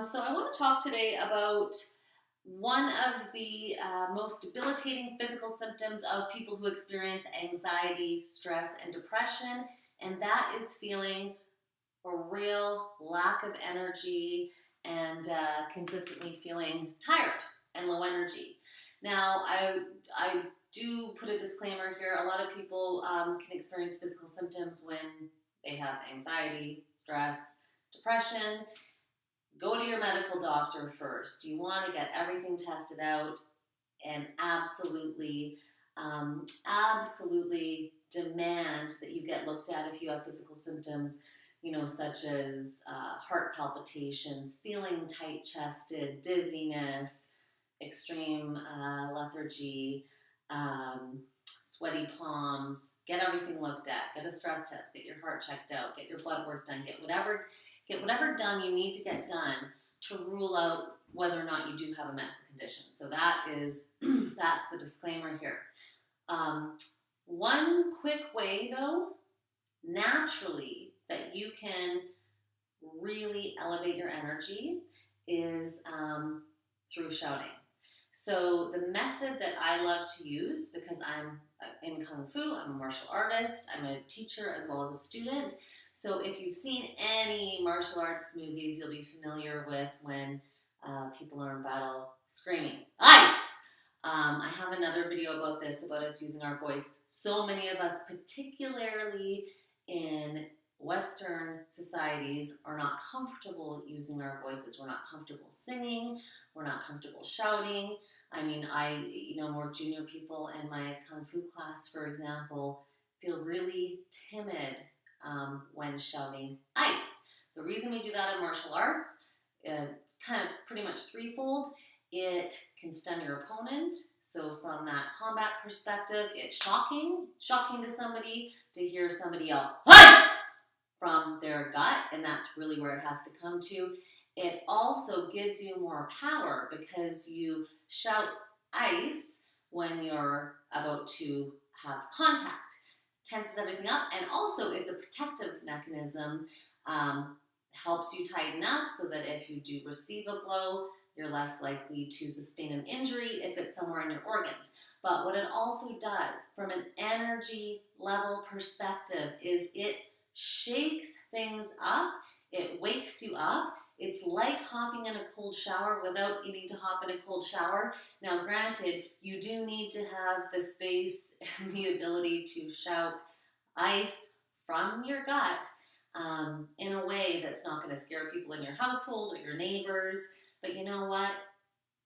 So I want to talk today about one of the most debilitating physical symptoms of people who experience anxiety, stress, and depression, and that is feeling a real lack of energy and consistently feeling tired and low energy. Now, I do put a disclaimer here. A lot of people can experience physical symptoms when they have anxiety, stress, depression. Go to your medical doctor first. You want to get everything tested out and absolutely demand that you get looked at if you have physical symptoms, such as heart palpitations, feeling tight-chested, dizziness, extreme lethargy, sweaty palms. Get everything looked at. Get a stress test. Get your heart checked out. Get your blood work done. Get whatever done you need to get done to rule out whether or not you do have a medical condition. So that's the disclaimer here. One quick way, though, naturally, that you can really elevate your energy is through shouting. So the method that I love to use, because I'm in Kung Fu, I'm a martial artist, I'm a teacher as well as a student. So if you've seen any martial arts movies, you'll be familiar with when people are in battle screaming, "Ice!" I have another video about this, about us using our voice. So many of us, particularly in Western societies, are not comfortable using our voices. We're not comfortable singing. We're not comfortable shouting. I mean, more junior people in my Kung Fu class, for example, feel really timid when shouting "ice." The reason we do that in martial arts, kind of pretty much threefold. It can stun your opponent. So from that combat perspective, it's shocking to somebody to hear somebody yell "ice!" from their gut, and that's really where it has to come to. It also gives you more power because you shout "ice" when you're about to have contact. Tenses everything up, and also it's a protective mechanism. Helps you tighten up so that if you do receive a blow, you're less likely to sustain an injury if it's somewhere in your organs. But what it also does from an energy level perspective is it shakes things up, it wakes you up. It's like hopping in a cold shower without needing to hop in a cold shower. Now, granted, you do need to have the space and the ability to shout "ice" from your gut in a way that's not going to scare people in your household or your neighbors. But you know what?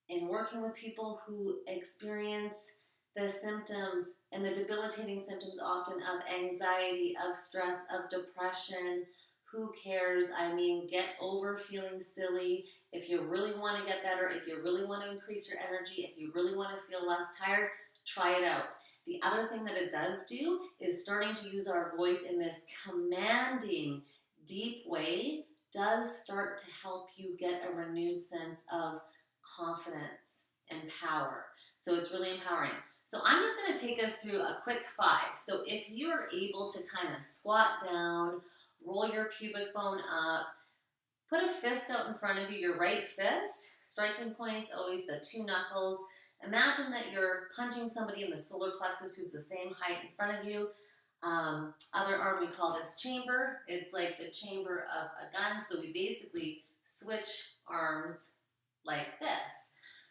In working with people who experience the symptoms and the debilitating symptoms often of anxiety, of stress, of depression, who cares? I mean, get over feeling silly. If you really want to get better, if you really want to increase your energy, if you really want to feel less tired, try it out. The other thing that it does do is starting to use our voice in this commanding, deep way does start to help you get a renewed sense of confidence and power. So it's really empowering. So I'm just going to take us through a quick 5. So if you're able to kind of squat down, roll your pubic bone up, put a fist out in front of you, your right fist, striking points, always the 2 knuckles. Imagine that you're punching somebody in the solar plexus who's the same height in front of you. Other arm, we call this chamber. It's like the chamber of a gun. So we basically switch arms like this.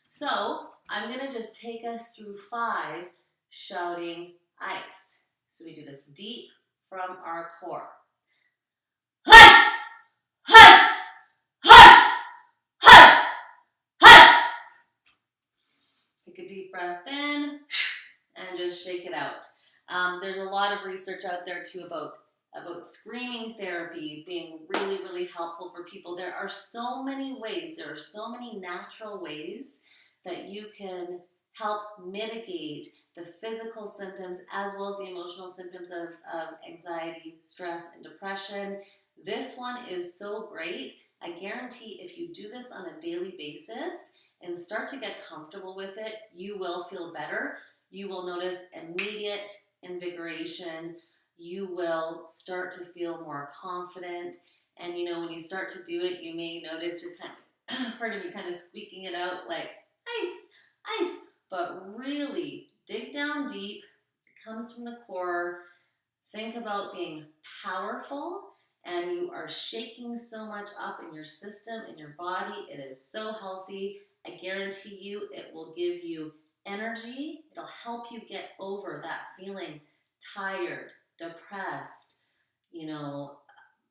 So I'm going to just take us through 5 shouting "ice." So we do this deep from our core. Huss! Huss! Huss! Huss! Huss! Take a deep breath in and just shake it out. There's a lot of research out there too about screaming therapy being really, really helpful for people. There are so many ways, there are so many natural ways that you can help mitigate the physical symptoms as well as the emotional symptoms of anxiety, stress, and depression. This one is so great. I guarantee if you do this on a daily basis and start to get comfortable with it, you will feel better. You will notice immediate invigoration. You will start to feel more confident. And when you start to do it, you may notice you're kind pardon me, kind of squeaking it out like ice, ice, but really dig down deep. It comes from the core. Think about being powerful, and you are shaking so much up in your system, in your body. It is so healthy. I guarantee you it will give you energy. It'll help you get over that feeling tired, depressed, you know,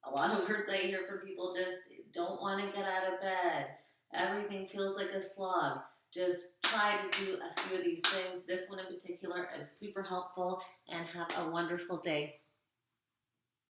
a lot of words I hear from people just don't want to get out of bed. Everything feels like a slog. Just try to do a few of these things. This one in particular is super helpful, and have a wonderful day.